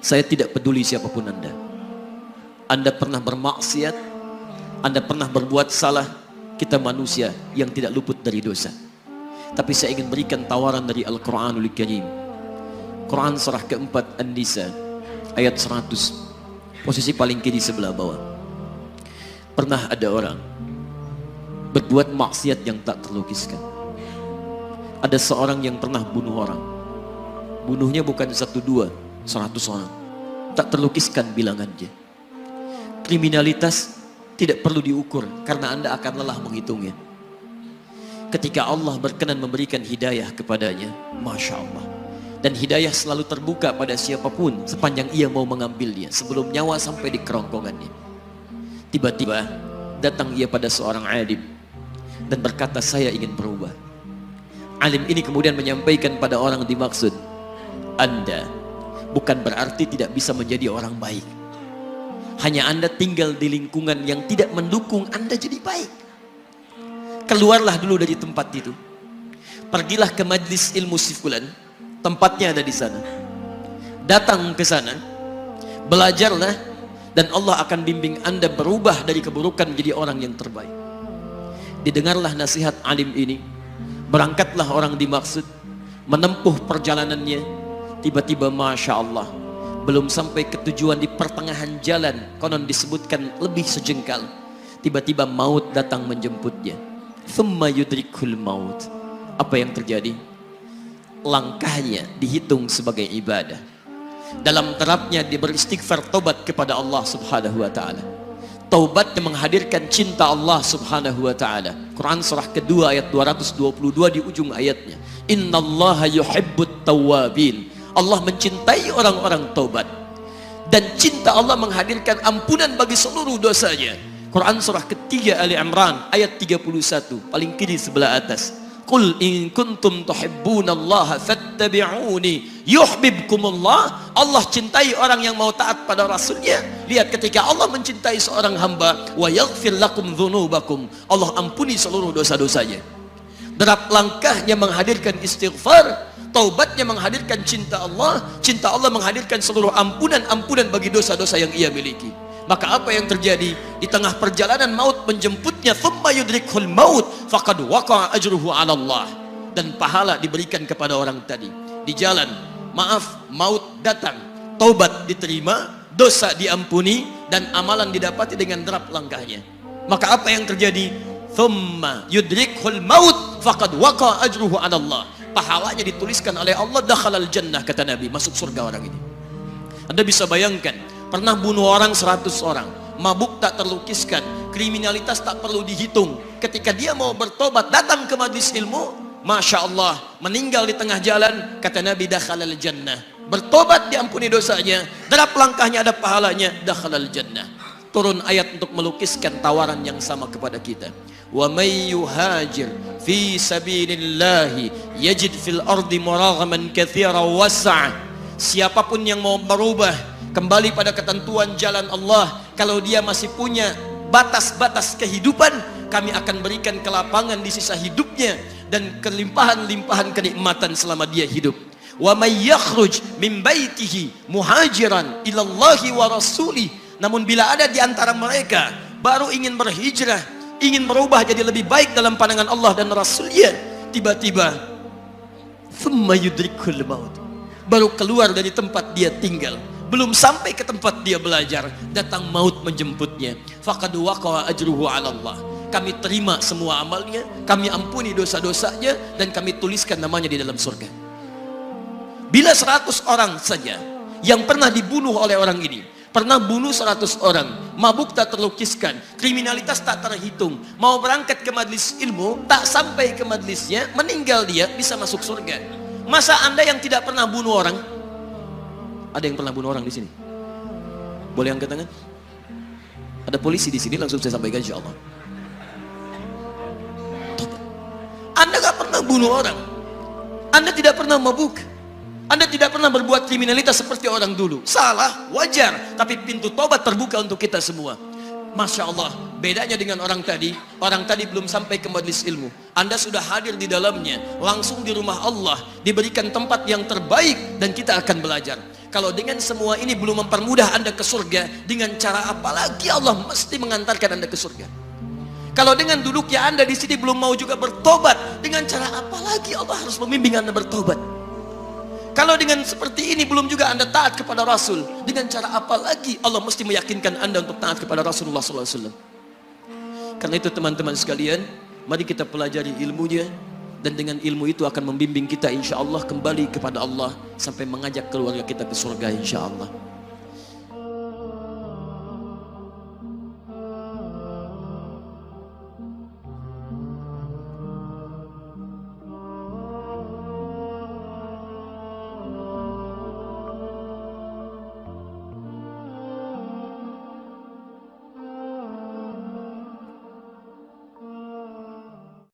Saya tidak peduli siapapun Anda. Anda pernah bermaksiat, Anda pernah berbuat salah. Kita manusia yang tidak luput dari dosa. Tapi saya ingin berikan tawaran dari Al-Quranul Karim. Quran surah keempat An-Nisa ayat 100, posisi paling kiri sebelah bawah. Pernah ada orang berbuat maksiat yang tak terlukiskan. Ada seorang yang pernah bunuh orang. Bunuhnya bukan 1, 2, 100 orang. Tak terlukiskan bilangannya. Kriminalitas tidak perlu diukur karena Anda akan lelah menghitungnya. Ketika Allah berkenan memberikan hidayah kepadanya, Masya Allah. Dan hidayah selalu terbuka pada siapapun sepanjang ia mau mengambilnya sebelum nyawa sampai di kerongkongannya. Tiba-tiba datang ia pada seorang alim dan berkata, saya ingin berubah. Alim ini kemudian menyampaikan pada orang dimaksud, Anda bukan berarti tidak bisa menjadi orang baik. Hanya Anda tinggal di lingkungan yang tidak mendukung Anda jadi baik. Keluarlah dulu dari tempat itu. Pergilah ke majlis ilmu si fulan, tempatnya ada di sana. Datang ke sana, belajarlah, dan Allah akan bimbing Anda berubah dari keburukan menjadi orang yang terbaik. Didengarlah nasihat alim ini. Berangkatlah orang dimaksud, menempuh perjalanannya. Tiba-tiba Masya Allah, belum sampai ke tujuan, di pertengahan jalan, konon disebutkan lebih sejengkal, tiba-tiba maut datang menjemputnya. Thumma yudrikul maut. Apa yang terjadi? Langkahnya dihitung sebagai ibadah. Dalam terapnya dia beristighfar, tobat kepada Allah subhanahu wa ta'ala. Taubat yang menghadirkan cinta Allah subhanahu wa ta'ala. Quran surah kedua ayat 222 di ujung ayatnya. Innallaha yuhibbut tawwabin. Allah mencintai orang-orang taubat. Dan cinta Allah menghadirkan ampunan bagi seluruh dosanya. Quran surah ketiga Ali Imran ayat 31, paling kiri sebelah atas. Qul in kuntum tuhibbunallaha fattabi'uni yuhibbukumullah. Allah cintai orang yang mau taat pada Rasulnya. Lihat, ketika Allah mencintai seorang hamba, wa yaghfir lakum dzunubakum, Allah ampuni seluruh dosa-dosanya. Derap langkahnya menghadirkan istighfar, taubatnya menghadirkan cinta Allah menghadirkan seluruh ampunan bagi dosa-dosa yang ia miliki. Maka apa yang terjadi? Di tengah perjalanan maut menjemputnya, thumma yudrikhul maut faqad waqa'a ajruhu 'ala Allah. Dan pahala diberikan kepada orang tadi. Di jalan, maaf, maut datang, taubat diterima, dosa diampuni, dan amalan didapati dengan derap langkahnya. Maka apa yang terjadi? Thumma yudrikhul maut faqad waqa'a ajruhu 'ala Allah. Pahalanya dituliskan oleh Allah, dakhalal jannah, kata Nabi, masuk surga orang ini. Anda bisa bayangkan, pernah bunuh orang 100 orang, mabuk tak terlukiskan, kriminalitas tak perlu dihitung. Ketika dia mau bertobat, datang ke majlis ilmu, Masya Allah, meninggal di tengah jalan, kata Nabi, dakhalal jannah. Bertobat diampuni dosanya, derap langkahnya ada pahalanya, dakhalal jannah. Turun ayat untuk melukiskan tawaran yang sama kepada kita. Wa may yuhajir fi sabilillahi yajid fil ardi muraghaman katsiran was'a. Siapapun yang mau berubah kembali pada ketentuan jalan Allah, kalau dia masih punya batas-batas kehidupan, kami akan berikan kelapangan di sisa hidupnya dan kelimpahan-limpahan kenikmatan selama dia hidup. Wa may yakhruj min baitihi muhajiran ilallahi wa rasulih. Namun bila ada di antara mereka baru ingin berhijrah, ingin berubah jadi lebih baik dalam pandangan Allah dan Rasulnya, tiba-tiba thumma yudrikul maut, baru keluar dari tempat dia tinggal, belum sampai ke tempat dia belajar, datang maut menjemputnya. Faqad waqa'a ajruhu 'ala Allah. Kami terima semua amalnya, kami ampuni dosa-dosanya, dan kami tuliskan namanya di dalam surga. Bila 100 orang saja yang pernah dibunuh oleh orang ini, pernah bunuh 100 orang, mabuk tak terlukiskan, kriminalitas tak terhitung, mau berangkat ke majlis ilmu, tak sampai ke majlisnya, meninggal dia, bisa masuk surga. Masa Anda yang tidak pernah bunuh orang? Ada yang pernah bunuh orang di sini? Boleh angkat tangan? Ada polisi di sini, langsung saya sampaikan insyaallah. Anda gak pernah bunuh orang, Anda tidak pernah mabuk, Anda tidak pernah berbuat kriminalitas seperti orang dulu. Salah, wajar, tapi pintu tobat terbuka untuk kita semua. Masya Allah, bedanya dengan orang tadi belum sampai ke majlis ilmu, Anda sudah hadir di dalamnya, langsung di rumah Allah, diberikan tempat yang terbaik, dan kita akan belajar. Kalau dengan semua ini belum mempermudah Anda ke surga, dengan cara apa lagi Allah mesti mengantarkan Anda ke surga? Kalau dengan duduknya Anda di sini belum mau juga bertobat, dengan cara apa lagi Allah harus membimbing Anda bertobat? Kalau dengan seperti ini belum juga Anda taat kepada Rasul, dengan cara apa lagi Allah mesti meyakinkan Anda untuk taat kepada Rasulullah SAW? Karena itu teman-teman sekalian, mari kita pelajari ilmunya, dan dengan ilmu itu akan membimbing kita insya Allah kembali kepada Allah sampai mengajak keluarga kita ke surga insya Allah.